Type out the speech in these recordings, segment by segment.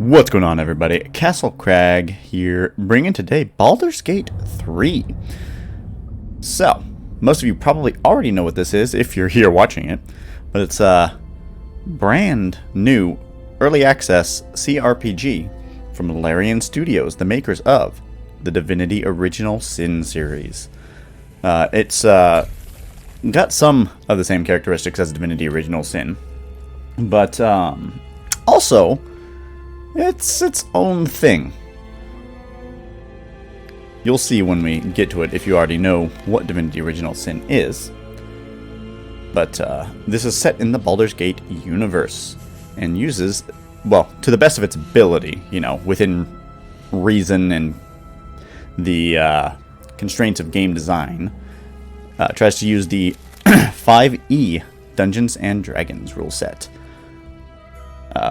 What's going on, everybody? Castle Crag here, bringing today Baldur's Gate 3. So, most of you probably already know what this is if you're here watching it, but it's a brand new early access CRPG from Larian Studios, the makers of the Divinity Original Sin series. It's got some of the same characteristics as Divinity Original Sin, but also it's its own thing. You'll see when we get to it if you already know what Divinity Original Sin is. But this is set in the Baldur's Gate universe and uses, well, to the best of its ability, you know, within reason and the constraints of game design, tries to use the 5e Dungeons and Dragons rule set.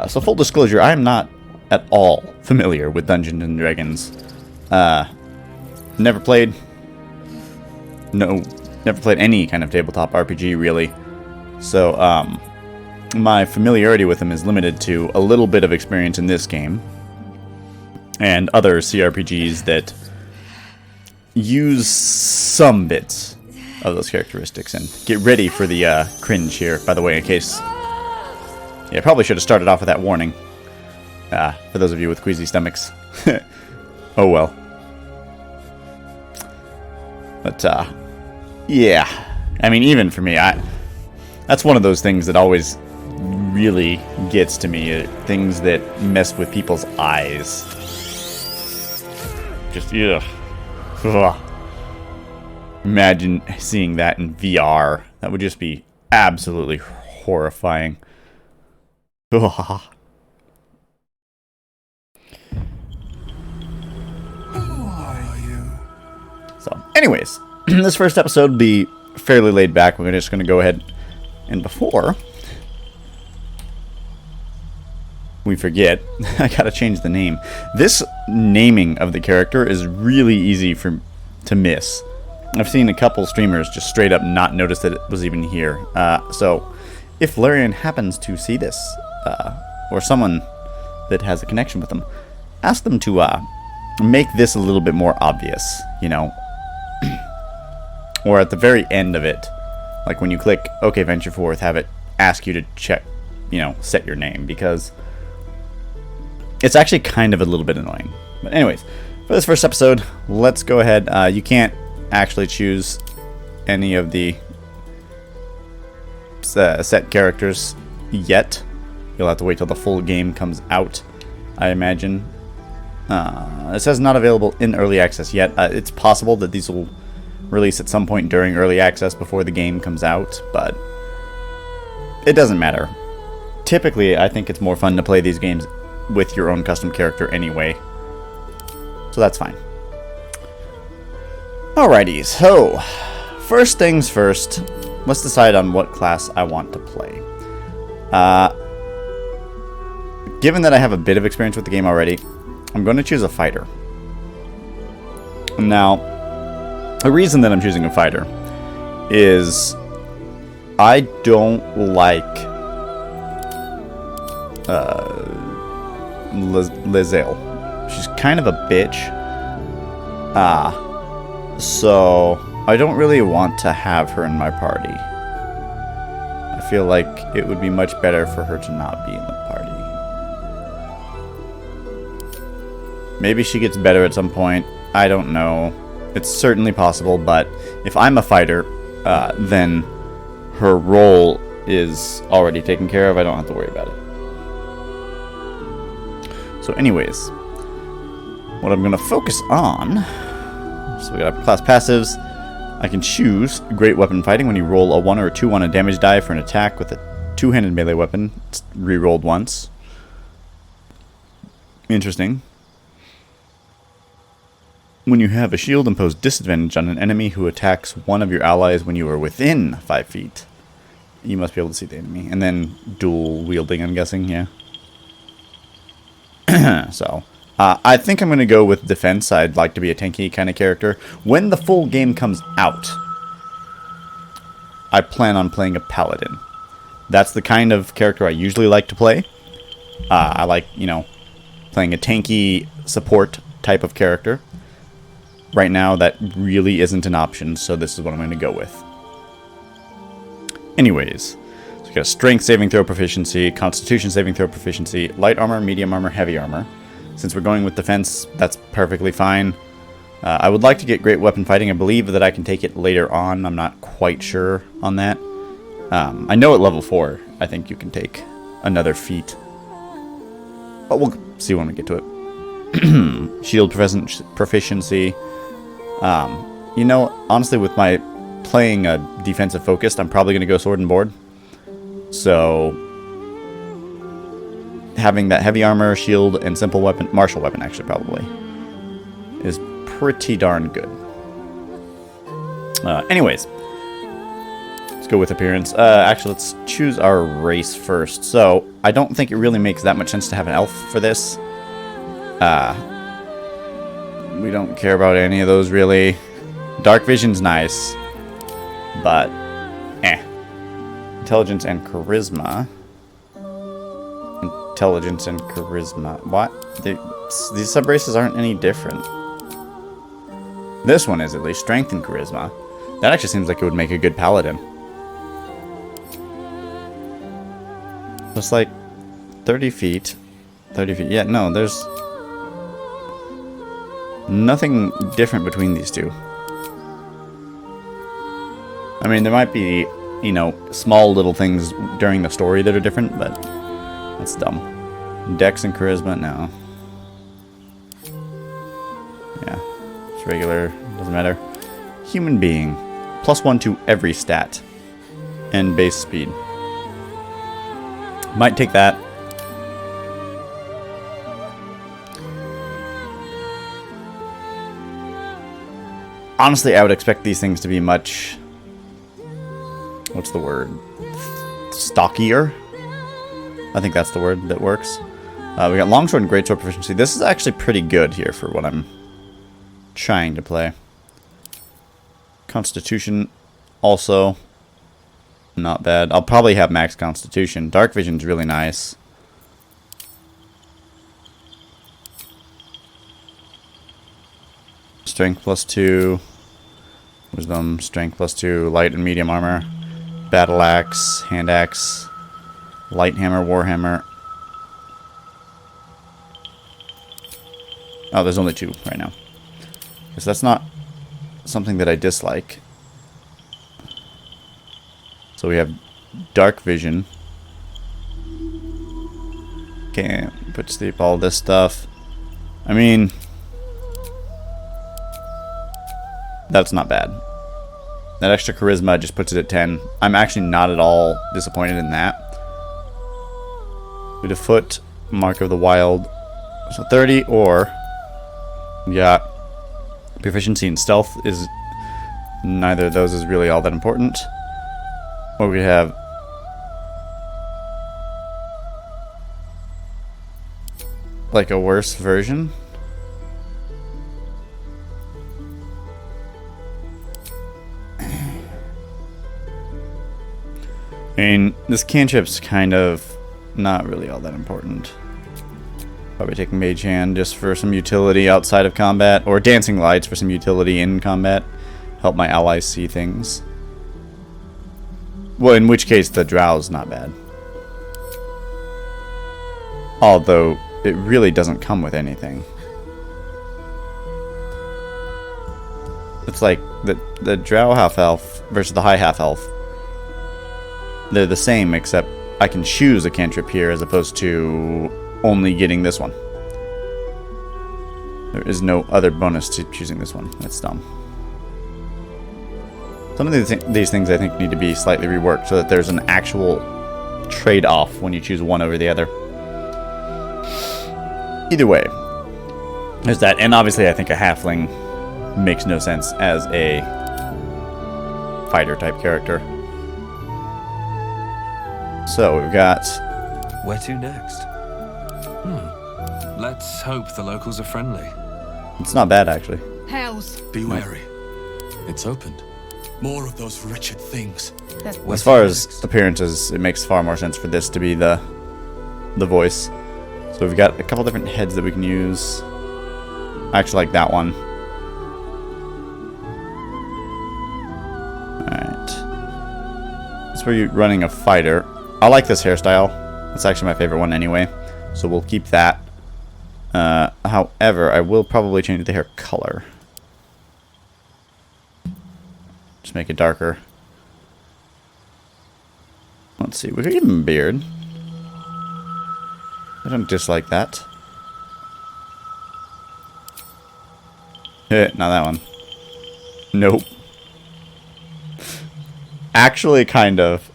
So full disclosure, I am not at all familiar with Dungeons and Dragons. Never played any kind of tabletop RPG, really. So, my familiarity with them is limited to a little bit of experience in this game and other CRPGs that use some bits of those characteristics. And get ready for the cringe here, by the way, in case... Yeah, probably should have started off with that warning. For those of you with queasy stomachs. Oh well. But, yeah. I mean, even for me, that's one of those things that always really gets to me. Things that mess with people's eyes. Just, ugh. Ugh. Imagine seeing that in VR. That would just be absolutely horrifying. Ugh. So, anyways, this first episode will be fairly laid back. We're just going to go ahead and before we forget, I gotta change the name. This naming of the character is really easy to miss. I've seen a couple streamers just straight up not notice that it was even here. So, if Larian happens to see this, or someone that has a connection with them, ask them to make this a little bit more obvious, you know. Or at the very end of it, like when you click OK Venture Forth, have it ask you to check, you know, set your name, because it's actually kind of a little bit annoying. But anyways, for this first episode, let's go ahead. You can't actually choose any of the set characters yet. You'll have to wait till the full game comes out, I imagine. It says not available in early access yet. It's possible that these will release at some point during early access before the game comes out, but it doesn't matter. Typically, I think it's more fun to play these games with your own custom character anyway, so that's fine. Alrighty, so first things first, let's decide on what class I want to play. Given that I have a bit of experience with the game already, I'm going to choose a fighter. Now, the reason that I'm choosing a fighter is I don't like Lizelle. She's kind of a bitch. So I don't really want to have her in my party. I feel like it would be much better for her to not be in the party. Maybe she gets better at some point. I don't know. It's certainly possible, but if I'm a fighter, then her role is already taken care of. I don't have to worry about it. So anyways, what I'm going to focus on... So we got our class passives. I can choose Great Weapon Fighting. When you roll a 1 or a 2 on a damage die for an attack with a two-handed melee weapon, it's re-rolled once. Interesting. When you have a shield, impose disadvantage on an enemy who attacks one of your allies when you are within 5 feet. You must be able to see the enemy. And then dual wielding, I'm guessing, yeah. So, I think I'm going to go with defense. I'd like to be a tanky kind of character. When the full game comes out, I plan on playing a paladin. That's the kind of character I usually like to play. I like, you know, playing a tanky support type of character. Right now, that really isn't an option, so this is what I'm going to go with. Anyways, so we got a strength saving throw proficiency, constitution saving throw proficiency, light armor, medium armor, heavy armor. Since we're going with defense, that's perfectly fine. I would like to get great weapon fighting. I believe that I can take it later on. I'm not quite sure on that. I know at level 4, I think you can take another feat. But we'll see when we get to it. Shield proficiency. You know, honestly, with my playing a defensive focused, I'm probably going to go sword and board. So, having that heavy armor, shield, and simple weapon, martial weapon actually probably, is pretty darn good. Anyways, let's go with appearance. Actually, let's choose our race first. So, I don't think it really makes that much sense to have an elf for this. We don't care about any of those really. Dark vision's nice, but intelligence and charisma. Intelligence and charisma. What? These sub-races aren't any different. This one is at least strength and charisma. That actually seems like it would make a good paladin. Just like 30 feet. 30 feet. Yeah, no, there's nothing different between these two. I mean, there might be, you know, small little things during the story that are different, but that's dumb. Dex and charisma, no. Yeah, it's regular, doesn't matter. Human being, +1 to every stat, and base speed. Might take that. Honestly, I would expect these things to be much... what's the word? Stockier? I think that's the word that works. We got longsword and greatsword proficiency. This is actually pretty good here for what I'm trying to play. Constitution, also not bad. I'll probably have max constitution. Dark vision's really nice. Strength +2. Wisdom, strength +2. Light and medium armor. Battle axe, hand axe. Light hammer, warhammer. Oh, there's only 2 right now. Because that's not something that I dislike. So we have dark vision. Can't put to sleep all this stuff. I mean, that's not bad. That extra charisma just puts it at 10. I'm actually not at all disappointed in that. With a foot, mark of the wild. So 30 or... yeah. Proficiency in stealth is... neither of those is really all that important. Or we have... like a worse version. I mean, this cantrip's kind of not really all that important. Probably taking Mage Hand just for some utility outside of combat, or Dancing Lights for some utility in combat. Help my allies see things. Well, in which case the Drow's not bad. Although, it really doesn't come with anything. It's like the Drow half-elf versus the high half-elf. They're the same, except I can choose a cantrip here as opposed to only getting this one. There is no other bonus to choosing this one. That's dumb. Some of these things I think need to be slightly reworked so that there's an actual trade-off when you choose one over the other. Either way, there's that. And obviously I think a halfling makes no sense as a fighter-type character. So we've got... where to next? Let's hope the locals are friendly. It's not bad, actually. Hells. Be wary. It's opened. More of those wretched things. As far as appearances, it makes far more sense for this to be the voice. So So we've got a couple different heads that we can use. I actually like that one. Alright. So we're running a fighter. I like this hairstyle. That's actually my favorite one anyway. So we'll keep that. However, I will probably change the hair color. Just make it darker. Let's see. We could give him a beard. I don't dislike that. Not that one. Nope. Actually, kind of.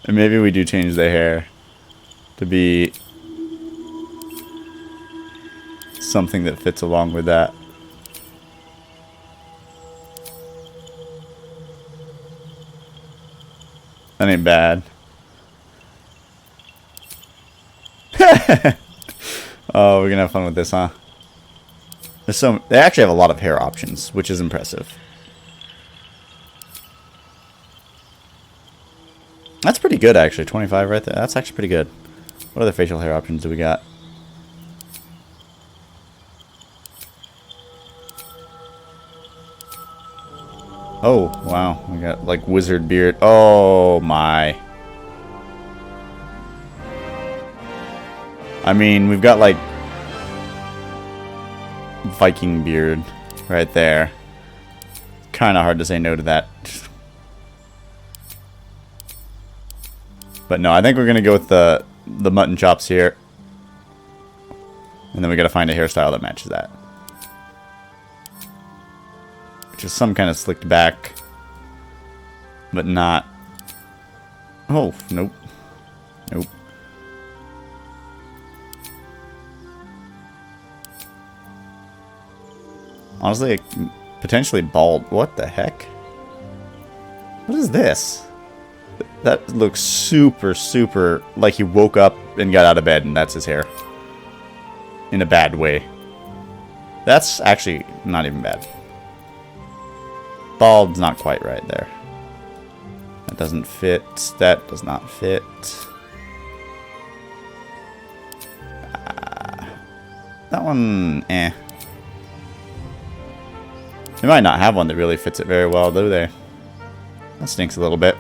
And maybe we do change the hair to be something that fits along with that. That ain't bad. Oh, we're gonna have fun with this, huh? They actually have a lot of hair options, which is impressive. That's pretty good, actually. 25 right there. That's actually pretty good. What other facial hair options do we got? Oh, wow. We got, like, wizard beard. Oh, my. I mean, we've got, like, Viking beard right there. Kind of hard to say no to that. But no, I think we're going to go with the mutton chops here. And then we got to find a hairstyle that matches that. Which is some kind of slicked back. But not... Oh, nope. Nope. Honestly, potentially bald. What the heck? What is this? That looks super, super like he woke up and got out of bed and that's his hair. In a bad way. That's actually not even bad. Bald's not quite right there. That doesn't fit. That does not fit. That one, eh. They might not have one that really fits it very well, do they? That stinks a little bit.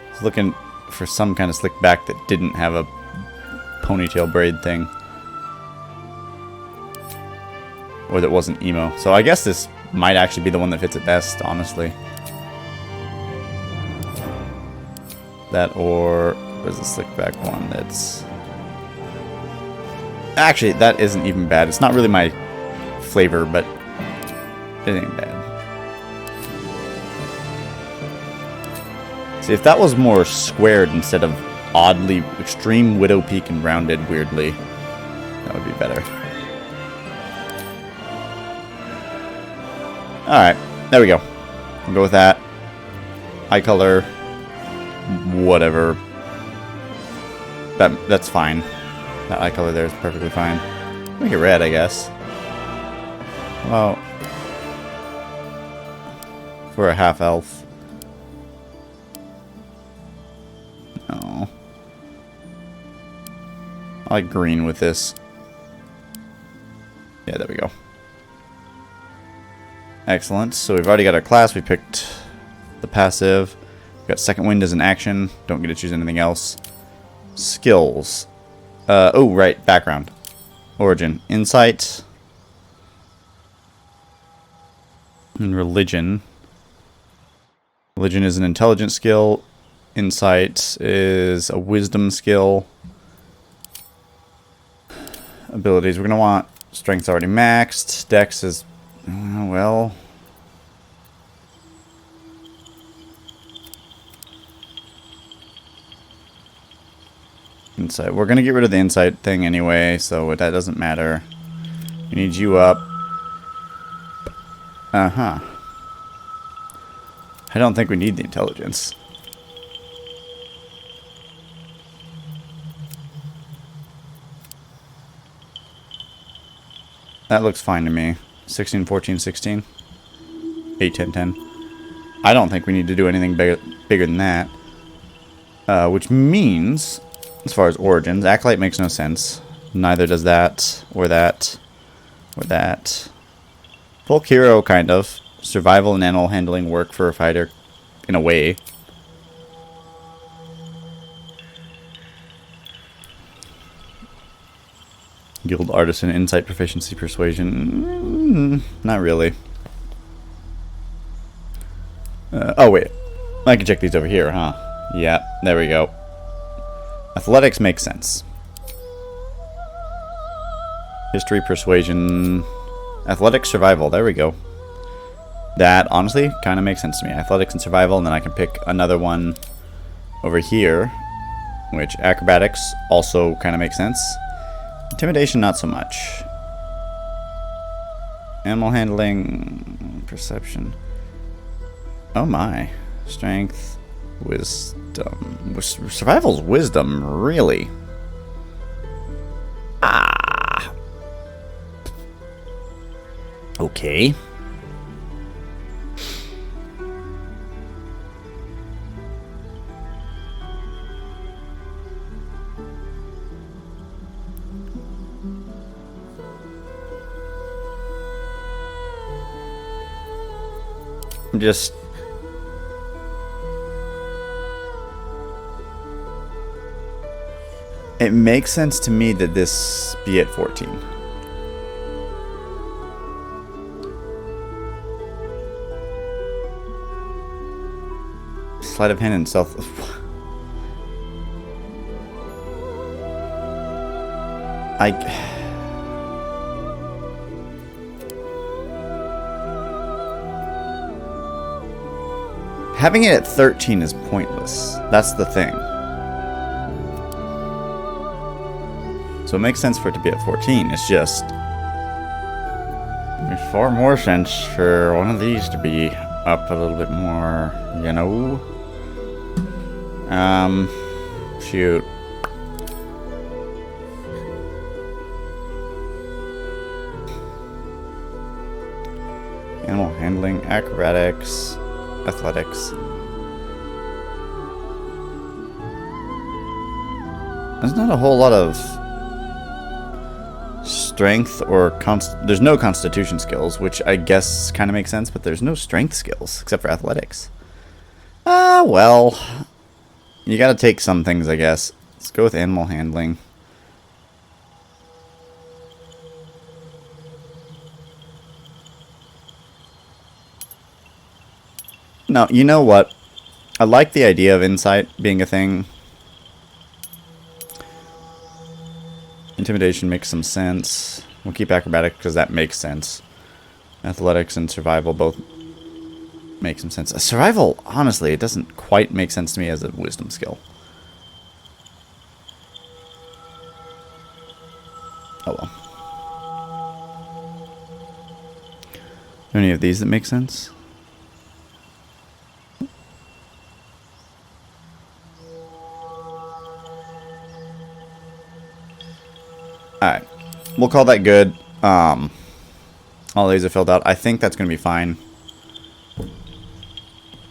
I was looking for some kind of slick back that didn't have a ponytail braid thing. Or that wasn't emo. So I guess this might actually be the one that fits it best, honestly. That or... Where's the slick back one that's... Actually, that isn't even bad. It's not really my flavor, but it ain't bad. See, if that was more squared instead of oddly extreme widow peak and rounded weirdly, that would be better. Alright, there we go. We'll go with that. Eye color, whatever. That's fine. That eye color there is perfectly fine. Make it red, I guess. Well, for a half elf. No. I like green with this. Yeah, there we go. Excellent. So we've already got our class. We picked the passive. We've got second wind as an action. Don't get to choose anything else. Skills. Oh, right. Background. Origin. Insight. And religion. Religion is an intelligence skill. Insight is a wisdom skill. Abilities. We're going to want strength's already maxed. Dex is, well... Insight. We're going to get rid of the insight thing anyway, so that doesn't matter. We need you up. Uh-huh. I don't think we need the intelligence. That looks fine to me. 16, 14, 16. 8, 10, 10. I don't think we need to do anything bigger than that. Which means, as far as origins, Acolyte makes no sense. Neither does that, or that, or that. Folk hero, kind of. Survival and animal handling work for a fighter, in a way. Guild artisan, insight, proficiency, persuasion. Not really. Oh, wait. I can check these over here, huh? Yeah, there we go. Athletics makes sense. History, persuasion, athletics, survival. There we go. That, honestly, kind of makes sense to me. Athletics and survival, and then I can pick another one over here, which acrobatics also kind of makes sense. Intimidation, not so much. Animal handling, perception. Oh my. Strength, wisdom. Survival's wisdom, really? Ah. Okay. Just it makes sense to me that this be at 14. Sleight of hand and stealth. Having it at 13 is pointless. That's the thing. So it makes sense for it to be at 14. It's just... There's far more sense for one of these to be up a little bit more, you know? Shoot. Animal handling, acrobatics... Athletics. There's not a whole lot of strength or there's no constitution skills, which I guess kind of makes sense, but there's no strength skills except for athletics. Well, you gotta take some things, I guess. Let's go with animal handling. No, you know what? I like the idea of insight being a thing. Intimidation makes some sense. We'll keep acrobatic because that makes sense. Athletics and survival both make some sense. Survival, honestly, it doesn't quite make sense to me as a wisdom skill. Oh well. Are there any of these that make sense? Alright, we'll call that good. All these are filled out. I think that's going to be fine.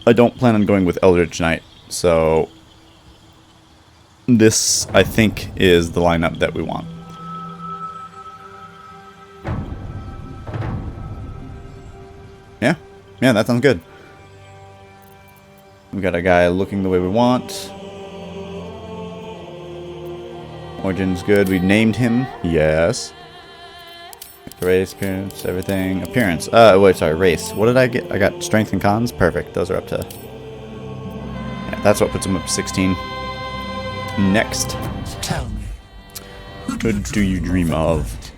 I don't plan on going with Eldritch Knight, so this, I think, is the lineup that we want. Yeah, that sounds good. We got a guy looking the way we want. Origin's good. We named him. Yes. Race, appearance, everything. Appearance. Wait, sorry. Race. What did I get? I got strength and cons. Perfect. Those are up to... Yeah, that's what puts him up to 16. Next. Tell me. Who do you dream of?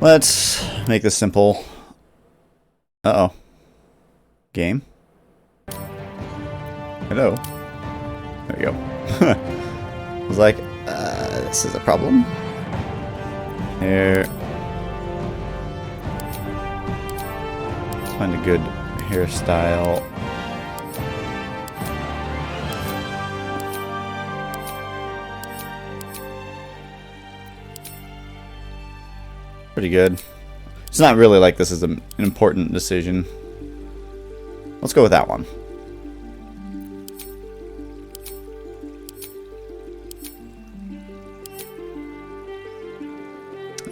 Let's make this simple. Uh-oh. Game. Hello. There we go. I was like, this is a problem. Here. Let's find a good hairstyle. Pretty good. It's not really like this is an important decision. Let's go with that one.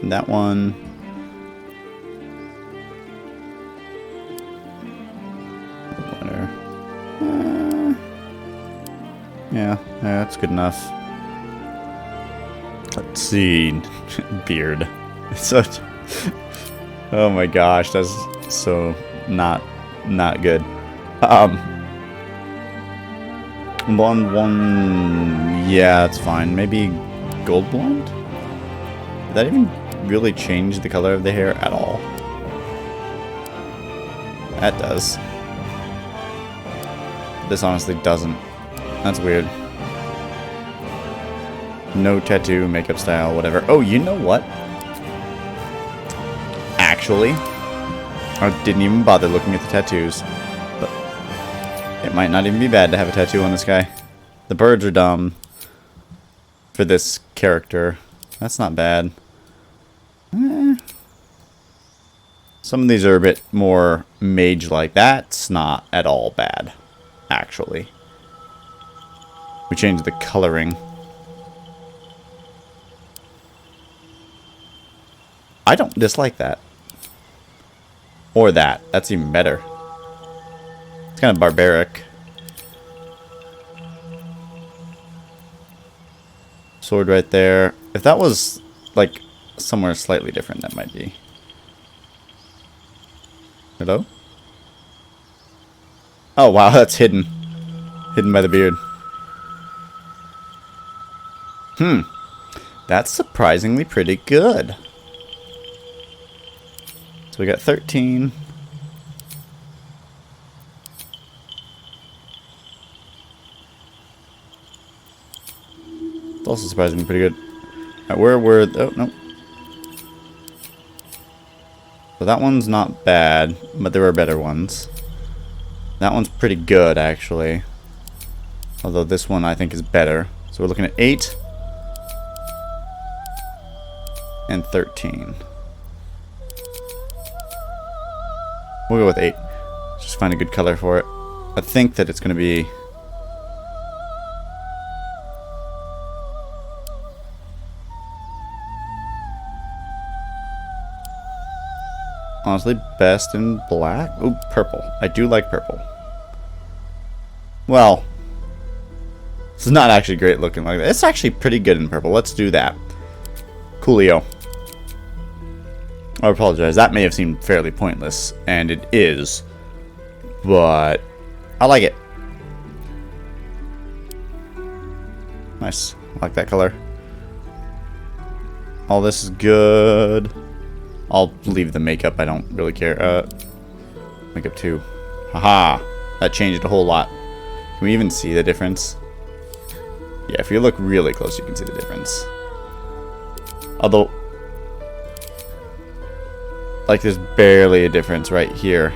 And that one. Yeah, that's good enough. Let's see. Beard. So, oh my gosh, that's so not good. One, yeah, that's fine. Maybe gold blonde? Did that even really change the color of the hair at all? That does. This honestly doesn't. That's weird. No tattoo, makeup style, whatever. Oh, you know what? Actually, I didn't even bother looking at the tattoos. But it might not even be bad to have a tattoo on this guy. The birds are dumb for this character. That's not bad. Some of these are a bit more mage-like. That's not at all bad, actually. We changed the coloring. I don't dislike that. Or that. That's even better. It's kind of barbaric. Sword right there. If that was, like, somewhere slightly different, that might be. Hello? Oh, wow, that's hidden. Hidden by the beard. That's surprisingly pretty good. So we got 13. It's also surprisingly pretty good. Alright, where were... Oh, no. So that one's not bad, but there are better ones. That one's pretty good, actually. Although this one I think is better. So we're looking at 8 and 13. We'll go with 8. Just find a good color for it. I think that it's going to be... honestly, best in black. Ooh, purple. I do like purple. Well, it's not actually great looking like that. It's actually pretty good in purple. Let's do that. Coolio. I apologize. That may have seemed fairly pointless, and it is. But I like it. Nice. I like that color. All this is good. I'll leave the makeup. I don't really care. Makeup 2. Haha. That changed a whole lot. Can we even see the difference? Yeah, if you look really close, you can see the difference. Although, like, there's barely a difference right here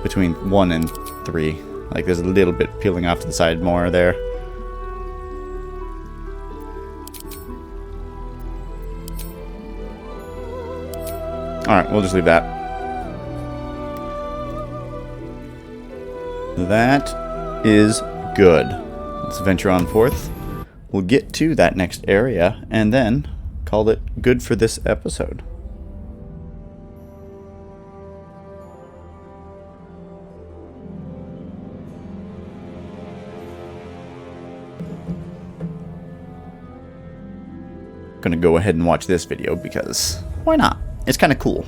between 1 and 3. Like, there's a little bit peeling off to the side more there. Alright, we'll just leave that. That is good. Let's venture on forth. We'll get to that next area and then call it good for this episode. Gonna go ahead and watch this video because why not? It's kind of cool.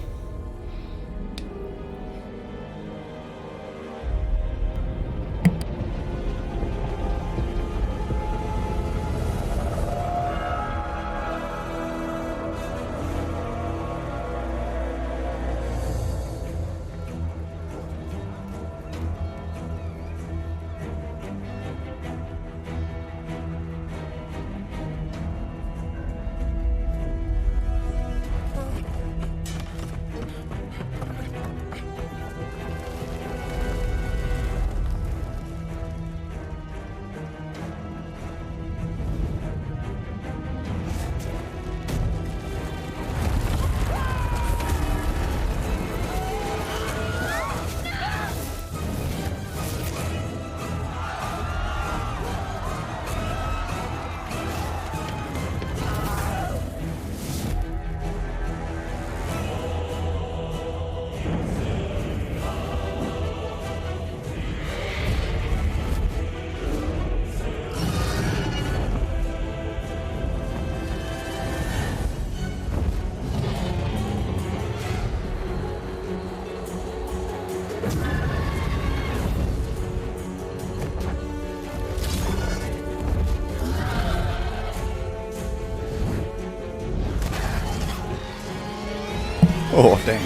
Oh, dang.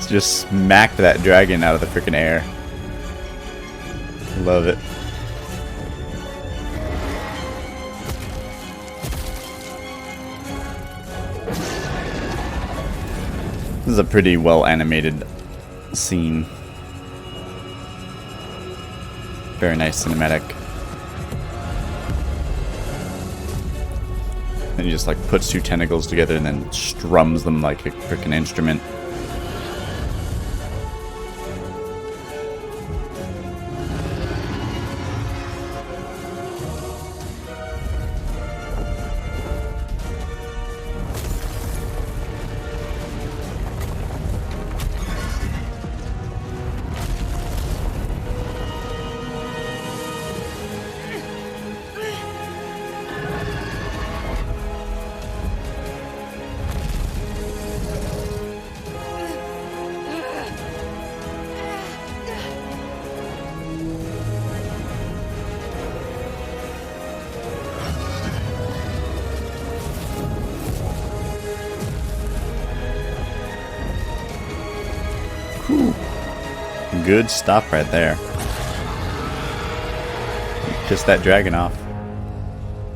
Just smacked that dragon out of the freaking air. Love it. This is a pretty well animated scene. Very nice cinematic. And he just like puts two tentacles together and then strums them like a freaking instrument. Good stop right there. Piss that dragon off.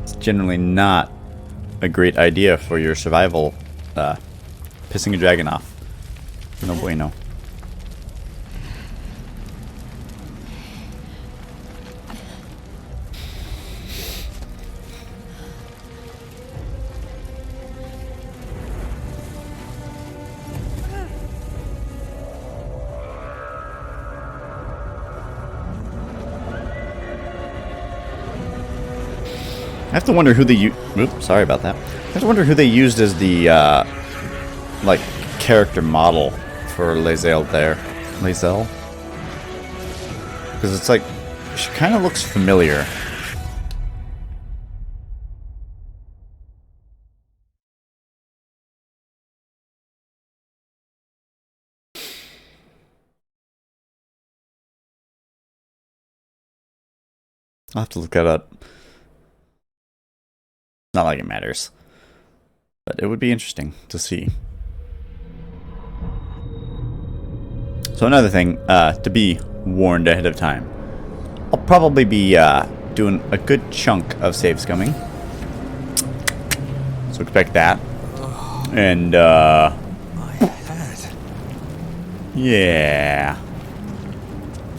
It's generally not a great idea for your survival. Pissing a dragon off. No bueno. I have to wonder who they oops, sorry about that. I have to wonder who they used as the like character model for Lae'zel there. Lae'zel? Because it's like she kind of looks familiar. I'll have to look that up. Not like it matters, but it would be interesting to see. So another thing, to be warned ahead of time, I'll probably be doing a good chunk of save scumming, so expect that. And My head. yeah,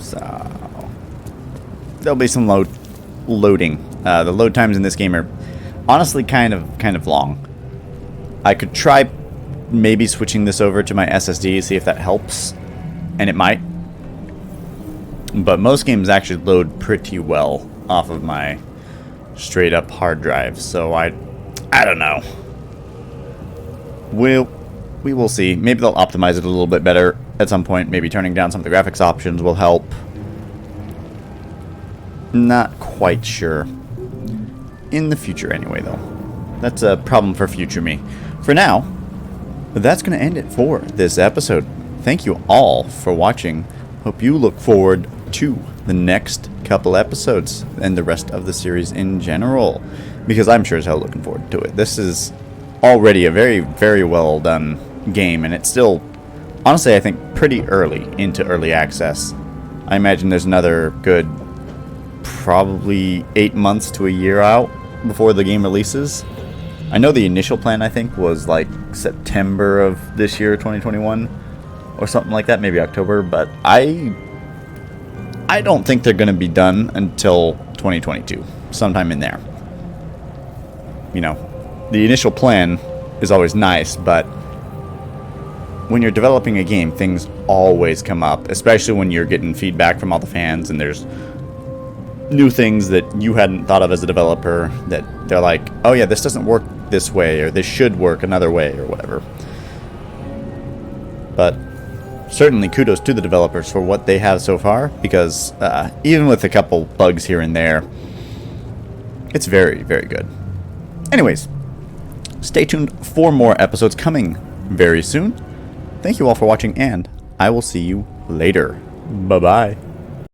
so there'll be some loading. The load times in this game are honestly kind of long. I could try maybe switching this over to my SSD, see if that helps, and it might. But most games actually load pretty well off of my straight up hard drive, so I don't know. We will see. Maybe they'll optimize it a little bit better at some point. Maybe turning down some of the graphics options will help. Not quite sure. In the future anyway, though. That's a problem for future me. For now, that's going to end it for this episode. Thank you all for watching. Hope you look forward to the next couple episodes and the rest of the series in general, because I'm sure as hell looking forward to it. This is already a very, very well done game, and it's still, honestly, I think pretty early into early access. I imagine there's another good probably 8 months to a year out before the game releases. I know the initial plan, I think, was like September of this year, 2021, or something like that, maybe October, but I don't think they're going to be done until 2022, sometime in there. You know, the initial plan is always nice, but when you're developing a game, things always come up, especially when you're getting feedback from all the fans and there's new things that you hadn't thought of as a developer that they're like, oh yeah, this doesn't work this way, or this should work another way, or whatever. But certainly kudos to the developers for what they have so far, because even with a couple bugs here and there, it's very, very good. Anyways, stay tuned for more episodes coming very soon. Thank you all for watching, and I will see you later. Bye-bye.